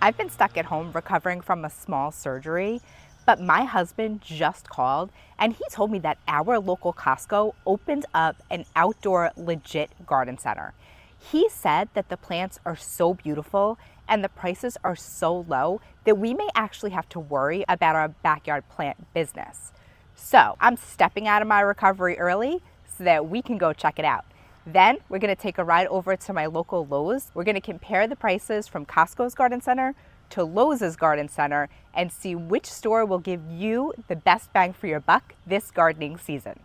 I've been stuck at home recovering from a small surgery, but my husband just called and he told me that our local Costco opened up an outdoor legit garden center. He said that the plants are so beautiful and the prices are so low that we may actually have to worry about our backyard plant business. So I'm stepping out of my recovery early so that we can go check it out. Then we're gonna take a ride over to my local Lowe's. We're gonna compare the prices from Costco's garden center to Lowe's garden center and see which store will give you the best bang for your buck this gardening season.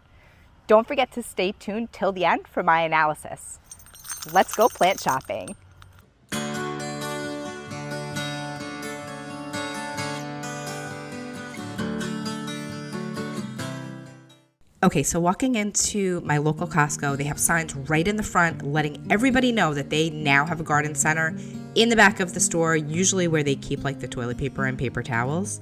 Don't forget to stay tuned till the end for my analysis. Let's go plant shopping. Okay, so walking into my local Costco, they have signs right in the front letting everybody know that they now have a garden center in the back of the store, usually where they keep like the toilet paper and paper towels.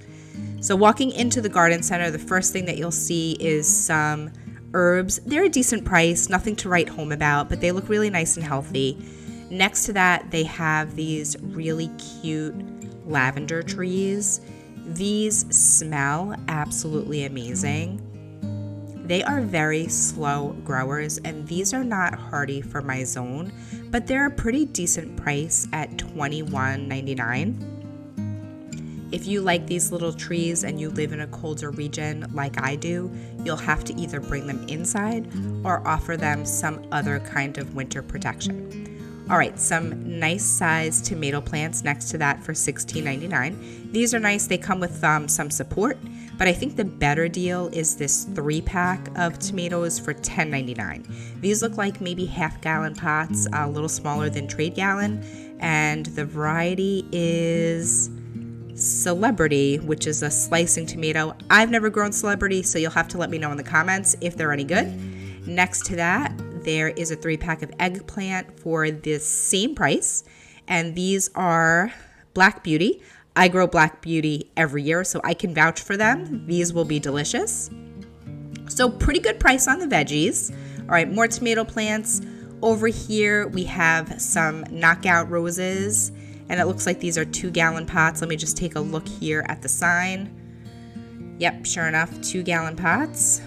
So walking into the garden center, the first thing that you'll see is some herbs. They're a decent price, nothing to write home about, but they look really nice and healthy. Next to that, they have these really cute lavender trees. These smell absolutely amazing. They are very slow growers, and these are not hardy for my zone, but they're a pretty decent price at $21.99. If you like these little trees and you live in a colder region like I do, you'll have to either bring them inside or offer them some other kind of winter protection. All right, some nice sized tomato plants next to that for $16.99. These are nice. They come with some support, but I think the better deal is this 3-pack of tomatoes for $10.99. These look like maybe half-gallon pots, a little smaller than trade gallon, and the variety is Celebrity, which is a slicing tomato. I've never grown Celebrity, so you'll have to let me know in the comments if they're any good. Next to that, there is a 3-pack of eggplant for the same price, and these are Black Beauty. I grow Black Beauty every year, so I can vouch for them. These will be delicious. So pretty good price on the veggies. All right, more tomato plants. Over here, we have some knockout roses, and it looks like these are 2-gallon pots. Let me just take a look here at the sign. Yep, sure enough, 2-gallon pots.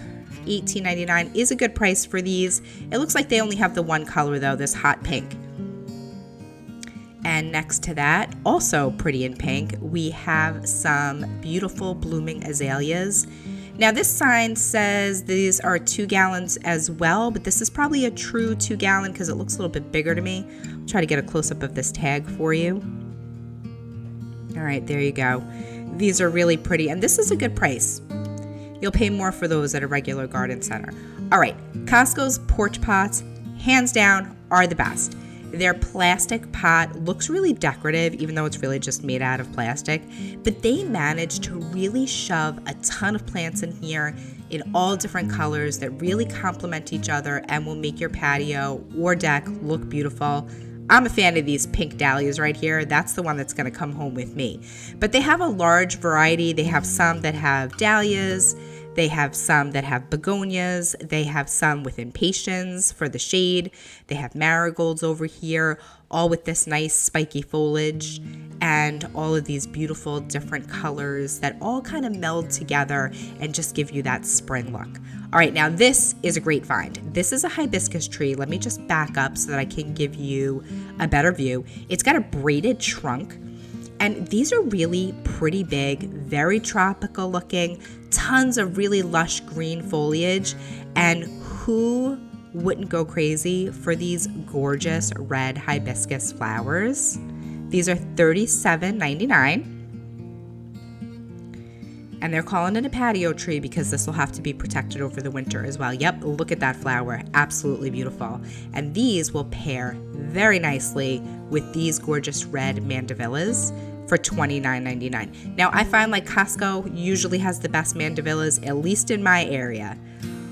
$18.99 is a good price for these. It looks like they only have the one color though, this hot pink. And next to that, also pretty in pink, we have some beautiful blooming azaleas. Now this sign says these are 2 gallons as well, but this is probably a true 2-gallon because it looks a little bit bigger to me. I'll try to get a close-up of this tag for you. All right, there you go. These are really pretty, and this is a good price. You'll pay more for those at a regular garden center. All right, Costco's porch pots, hands down, are the best. Their plastic pot looks really decorative, even though it's really just made out of plastic, but they managed to really shove a ton of plants in here in all different colors that really complement each other and will make your patio or deck look beautiful. I'm a fan of these pink dahlias right here. That's the one that's going to come home with me. But they have a large variety. They have some that have dahlias. They have some that have begonias. They have some with impatiens for the shade. They have marigolds over here, all with this nice spiky foliage and all of these beautiful different colors that all kind of meld together and just give you that spring look. All right, now this is a great find. This is a hibiscus tree. Let me just back up so that I can give you a better view. It's got a braided trunk, and these are really pretty big, very tropical looking, tons of really lush green foliage, and who wouldn't go crazy for these gorgeous red hibiscus flowers? These are $37.99. And they're calling it a patio tree because this will have to be protected over the winter as well. Yep, look at that flower. Absolutely beautiful. And these will pair very nicely with these gorgeous red mandavillas for $29.99. Now, I find like Costco usually has the best mandavillas, at least in my area.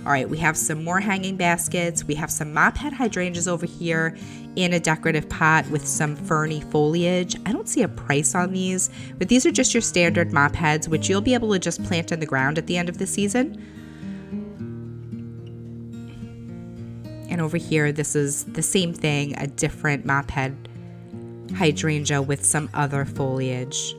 All right, we have some more hanging baskets. We have some mop head hydrangeas over here in a decorative pot with some ferny foliage. I don't see a price on these, but these are just your standard mop heads, which you'll be able to just plant in the ground at the end of the season. And over here, this is the same thing, a different mop head hydrangea with some other foliage.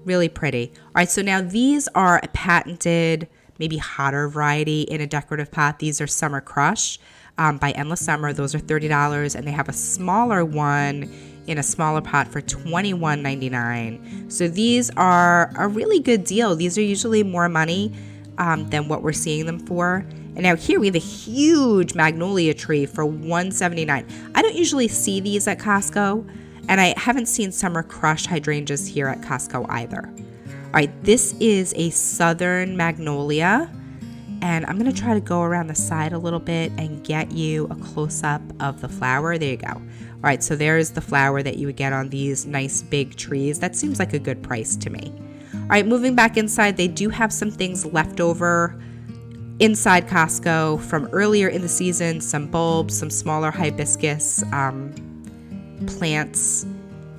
Really pretty. All right, so now these are a patented, maybe hotter variety in a decorative pot. These are Summer Crush by Endless Summer. Those are $30, and they have a smaller one in a smaller pot for $21.99. So these are a really good deal. These are usually more money than what we're seeing them for. And now here we have a huge magnolia tree for $179. I don't usually see these at Costco, and I haven't seen Summer Crush hydrangeas here at Costco either. All right, this is a southern magnolia, and I'm gonna try to go around the side a little bit and get you a close-up of the flower. There you go. All right, so there's the flower that you would get on these nice big trees. That seems like a good price to me. All right, moving back inside, they do have some things left over inside Costco from earlier in the season, some bulbs, some smaller hibiscus plants,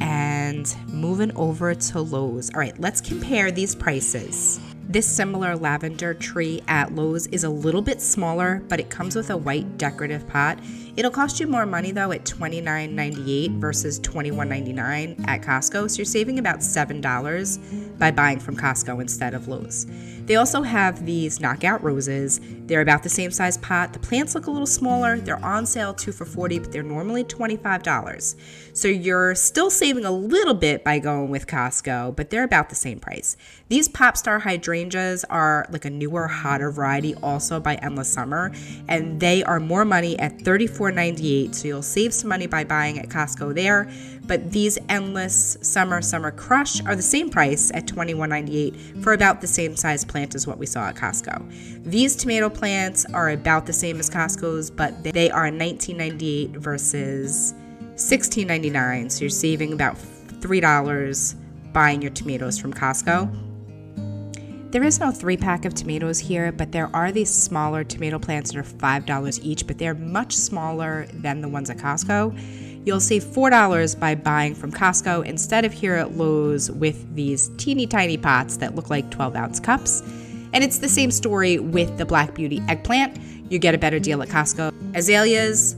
and moving over to Lowe's. All right, let's compare these prices. This similar lavender tree at Lowe's is a little bit smaller, but it comes with a white decorative pot. It'll cost you more money though at $29.98 versus $21.99 at Costco, so you're saving about $7 by buying from Costco instead of Lowe's. They also have these knockout roses. They're about the same size pot. The plants look a little smaller. They're on sale 2 for $40, but they're normally $25. So you're still saving a little bit by going with Costco, but they're about the same price. These Popstar hydrangeas are like a newer, hotter variety, also by Endless Summer, and they are more money at $34.98. So you'll save some money by buying at Costco there. But these Endless Summer Crush are the same price at $21.98 for about the same size plant as what we saw at Costco. These tomato plants are about the same as Costco's, but they are $19.98 versus $16.99. So you're saving about $3 buying your tomatoes from Costco. There is no 3-pack of tomatoes here, but there are these smaller tomato plants that are $5 each, but they're much smaller than the ones at Costco. You'll save $4 by buying from Costco instead of here at Lowe's with these teeny tiny pots that look like 12-ounce cups. And it's the same story with the Black Beauty eggplant. You get a better deal at Costco. Azaleas,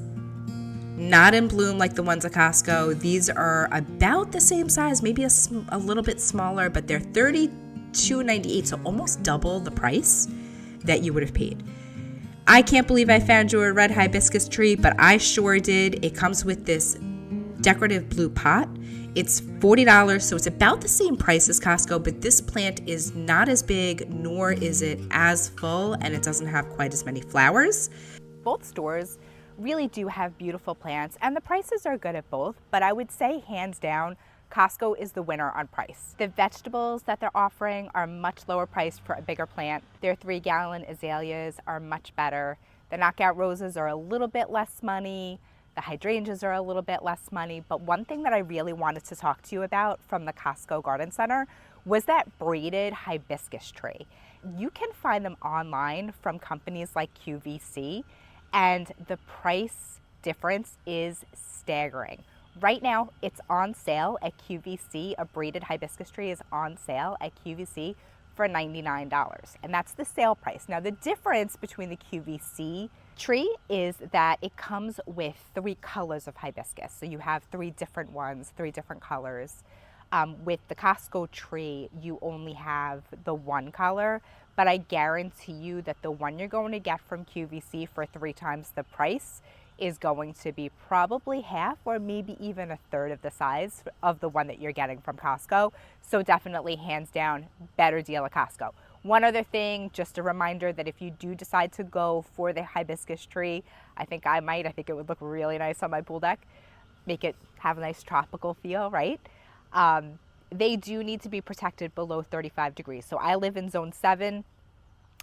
not in bloom like the ones at Costco. These are about the same size, maybe a little bit smaller, but they're $32.98, so almost double the price that you would have paid. I can't believe I found your red hibiscus tree, but I sure did. It comes with this decorative blue pot. It's $40, so it's about the same price as Costco, but this plant is not as big, nor is it as full, and it doesn't have quite as many flowers. Both stores really do have beautiful plants, and the prices are good at both, but I would say hands down, Costco is the winner on price. The vegetables that they're offering are much lower priced for a bigger plant. Their 3-gallon azaleas are much better. The knockout roses are a little bit less money. The hydrangeas are a little bit less money. But one thing that I really wanted to talk to you about from the Costco Garden Center was that braided hibiscus tree. You can find them online from companies like QVC, and the price difference is staggering. Right now, it's on sale at QVC. A braided hibiscus tree is on sale at QVC for $99, and that's the sale price. Now, the difference between the QVC tree is that it comes with 3 colors of hibiscus. So you have 3 different ones, 3 different colors. With the Costco tree, you only have the 1 color, but I guarantee you that the one you're going to get from QVC for 3 times the price is going to be probably half or maybe even a third of the size of the one that you're getting from Costco. So definitely, hands down, better deal at Costco. One other thing, just a reminder that if you do decide to go for the hibiscus tree, I think it would look really nice on my pool deck. Make it have a nice tropical feel, right? They do need to be protected below 35 degrees. So I live in zone 7.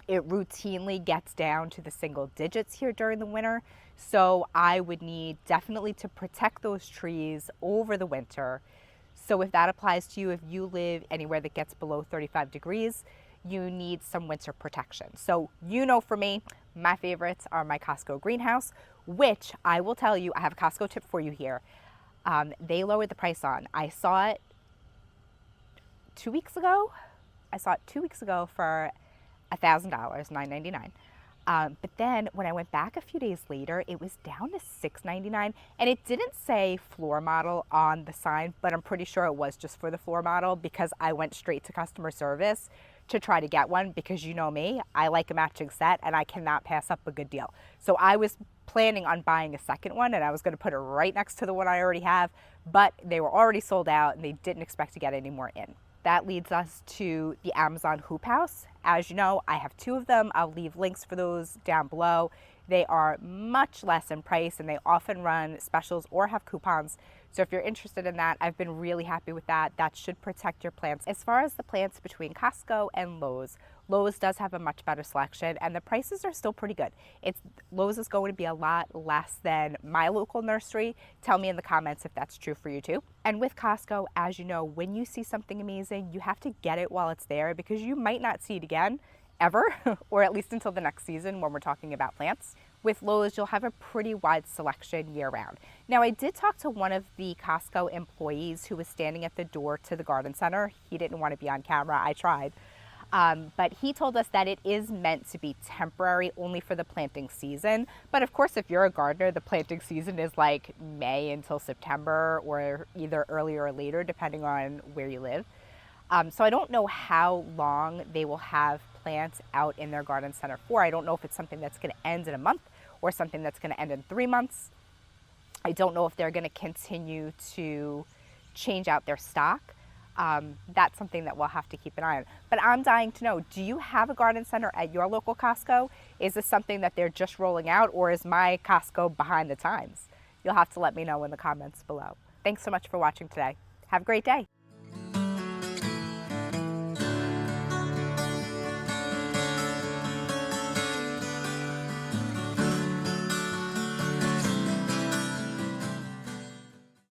It routinely gets down to the single digits here during the winter. So I would need definitely to protect those trees over the winter. So if that applies to you, if you live anywhere that gets below 35 degrees, you need some winter protection. So for me, my favorites are my Costco greenhouse, which I will tell you, I have a Costco tip for you here. They lowered the price on. I saw it 2 weeks ago. For $1,000, $9.99. But then when I went back a few days later, it was down to $6.99, and it didn't say floor model on the sign, but I'm pretty sure it was just for the floor model because I went straight to customer service to try to get one because you know me, I like a matching set and I cannot pass up a good deal. So I was planning on buying a second one and I was going to put it right next to the one I already have, but they were already sold out and they didn't expect to get any more in. That leads us to the Amazon Hoop House. As you know, I have 2 of them. I'll leave links for those down below. They are much less in price and they often run specials or have coupons. So if you're interested in that, I've been really happy with that. That should protect your plants. As far as the plants between Costco and Lowe's, Lowe's does have a much better selection and the prices are still pretty good. Lowe's is going to be a lot less than my local nursery. Tell me in the comments if that's true for you too. And with Costco, as you know, when you see something amazing, you have to get it while it's there because you might not see it again ever, or at least until the next season when we're talking about plants. With Lowe's, you'll have a pretty wide selection year round. Now, I did talk to one of the Costco employees who was standing at the door to the garden center. He didn't want to be on camera. I tried. But he told us that it is meant to be temporary only for the planting season. But of course, if you're a gardener, the planting season is like May until September or either earlier or later, depending on where you live. So I don't know how long they will have plants out in their garden center for. I don't know if it's something that's going to end in a month or something that's going to end in 3 months. I don't know if they're going to continue to change out their stock. That's something that we'll have to keep an eye on. But I'm dying to know, do you have a garden center at your local Costco? Is this something that they're just rolling out, or is my Costco behind the times? You'll have to let me know in the comments below. Thanks so much for watching today. Have a great day.